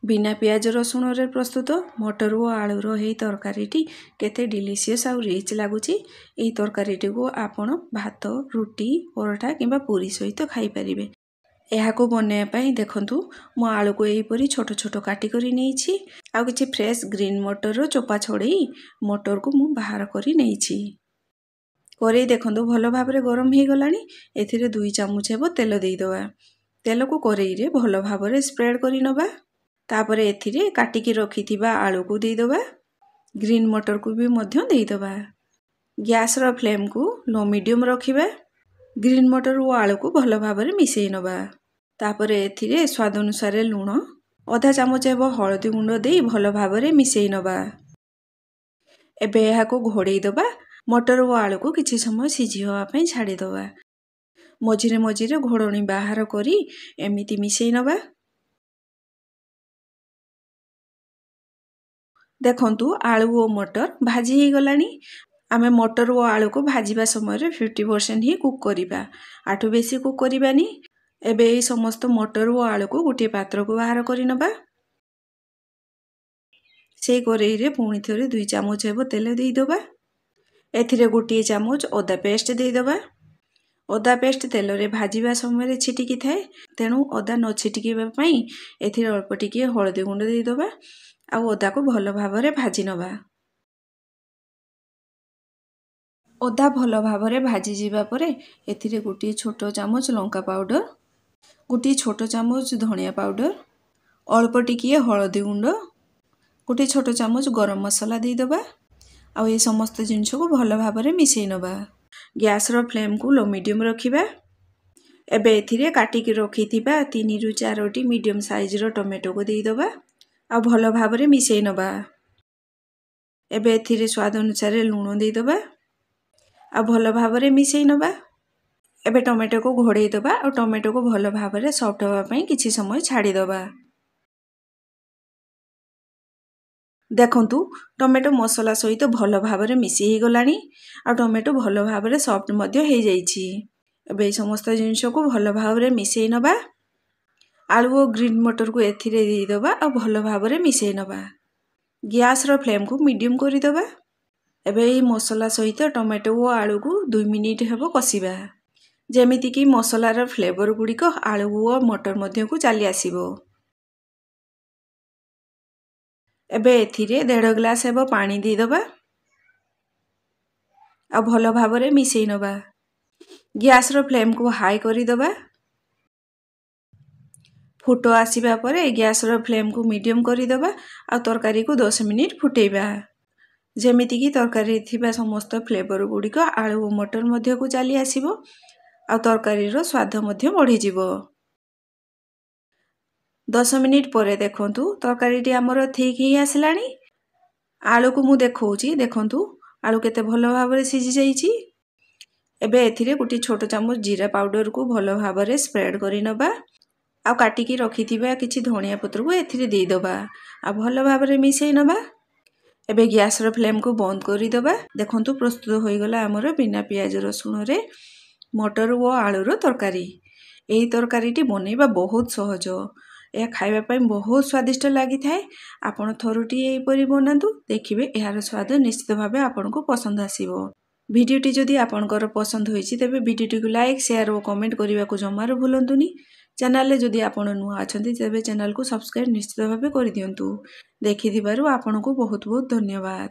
बिना पियाज रसुण रे प्रस्तुत मटर और आलूर यही तरकारीटी केते डिलीशियस आउ रिच लगुची। यही तरकारीटी को आपण भात रुटी परोठा किंबा पूरी सहित खाई परिबे। एहाको बनैया पई देखंतु मो आलू को एहीपरी छोट छोट काटी करी नेइछि। आउ किछि फ्रेश ग्रीन मटर रो चोपा छोड़ेई मटर को मु बाहर करी नेइछि। करेई देखंतु भलो भाबरे गरम हे गलानी। एथिरे 2 चामच हेबो तेल देई दवा। तेल को करेई रे भलो भाबरे स्प्रेड करी नबा। तापरे एथिरे काटिकी रखिथिबा आलू को देई दवा। ग्रीन मटर को भी मध्य देई दवा। गैस रो फ्लेम को लो मीडियम रखिबा। ग्रीन मटर और आलू को भलो भाबरे मिसेई नबा। तापरे एथिरे स्वाद अनुसार लूण आधा चामच हेबो हळदी गुंड देई भलो भाबरे मिसेई नबा। एबे एहा को घोड़ेई दबा। मटर और आलू को किछि समय सिझी होवा पई छाडी दबा। मझिरे मझिरे घोड़णी बाहर करी एमिति मिसेई नबा। देखंतु आलू और मटर भाजी ही गलानी। आमे मटर और आलू को भाजीबा समय रे 50% ही कुक करिबा। आठु बेसी कुक करिबानी। एबे एई समस्त मटर और आलू को गोटे पात्र को बाहर करि नबा। से करेई रे पुणी थरे 2 चामच हेबो तेल देई दबा। एथिरे गोटे चामच अदा पेस्ट देई दबा। अदा पेस्ट तेल रे भाजीबा समय रे छिटिकी थाए। तेनु अदा न छिटिकीबा पई एथिरे अल्प टिके हळदी गुंड देई दबा। आउ अदा को भलो भाबरे भाजी नबा। अदा भलो भाबरे भाजी जीवा परे एथिरे गोटे छोटो चामच लंका पाउडर, गोटे छोटो चामच धनिया पाउडर, अल्प टिके हळदी गुंड, गोटे छोटो चामच गरम मसाला देई दबा। आउ ए समस्त जिंस को भलो भाबरे मिसेई नबा। गैस रो फ्लेम को लो मीडियम रखिबा। एबे एथिरे काटिकी रखिथिबा 3 रु 4टी मीडियम साइज रो टोमेटो को देई दबा। आ भलो भाबरे मिसेई नबा। एबे एथिरे स्वाद अनुसार लूण देई दबा। आ भलो भाबरे मिसेई नबा। एबे टोमेटो को घोड़ेई दबा। और टोमेटो को भलो भाबरे सॉफ्ट होवा पई किछि समय छाडी दबा। देखंतु टोमेटो मसाला सहित भलो भाबरे मिसी ही गलानी। आ टोमेटो भलो भाबरे सॉफ्ट मध्य हे जाईछि। एबे समस्त जिंस को भलो भाबरे मिसेई नबा। आलू और ग्रीन मटर को एथिरे देई दबा और भलो भाबरे मिसेई नबा। गैस रो फ्लेम को मीडियम करि दबा। एबे ई मसाला सहित टोमेटो और आलू को 2 मिनिट हेबो कसिबा। जेमिति कि मसाला रो फ्लेवर गुडी को आलू और मटर मध्य को चली आसीबो। एबे एथिरे 1.5 ग्लास हेबो पानी देई दबा। आ भलो भाबरे मिसेई नबा। गैस रो फ्लेम को हाई करि दबा। फुटो आसीबा परे गैस रो फ्लेम को मीडियम करि दबा। आ तरकारी को 10 मिनिट फुटेइबा। जेमिति कि तरकारी थिबा समस्त फ्लेवर गुडी को आलू और मटर मध्य को चली आसीबो। आ तरकारी रो स्वाद मध्य बढ़ी जिवो। 10 मिनिट परे देखंतु तरकारीटी हमर ठीक ही आसलानी। आलू को मु देखौची देखंतु आलू केते भलो भाबरे सिझी जाईची। एबे एथिरे गोटे छोटो चामच जीरा पाउडर को भलो भाबरे स्प्रेड करि नबा। आ काटिकी रखिथिबा किछि धनिया पत्र को एथिरे देई दबा। आ भलो भाबरे मिसेई नबा। एबे गैस रो फ्लेम को बंद करि दबा। देखंतु प्रस्तुत होई गला हमर बिना पियाज रसुण रे मटर और आलू रो तरकारी। एही तरकारीटी बनेबा बहुत सहज। या खाइबा पई बहुत स्वादिष्ट लागि थाए। आपण थरुटी एही परि बनांतु देखिबे एहार स्वाद निश्चित भाबे आपण को पसंद आसीबो। भिडियोटी जदि आपणकर पसंद होईछि तेबे भिडियोटी को लाइक शेयर और कमेंट करिबा को जमारो भूलंतुनी। चैनल ले जदि आपण नुआ अछंती तेबे चैनल को सब्सक्राइब निश्चित भाबे करि दियंतु। देखिथिबारु आपण को बहुत बहुत धन्यवाद।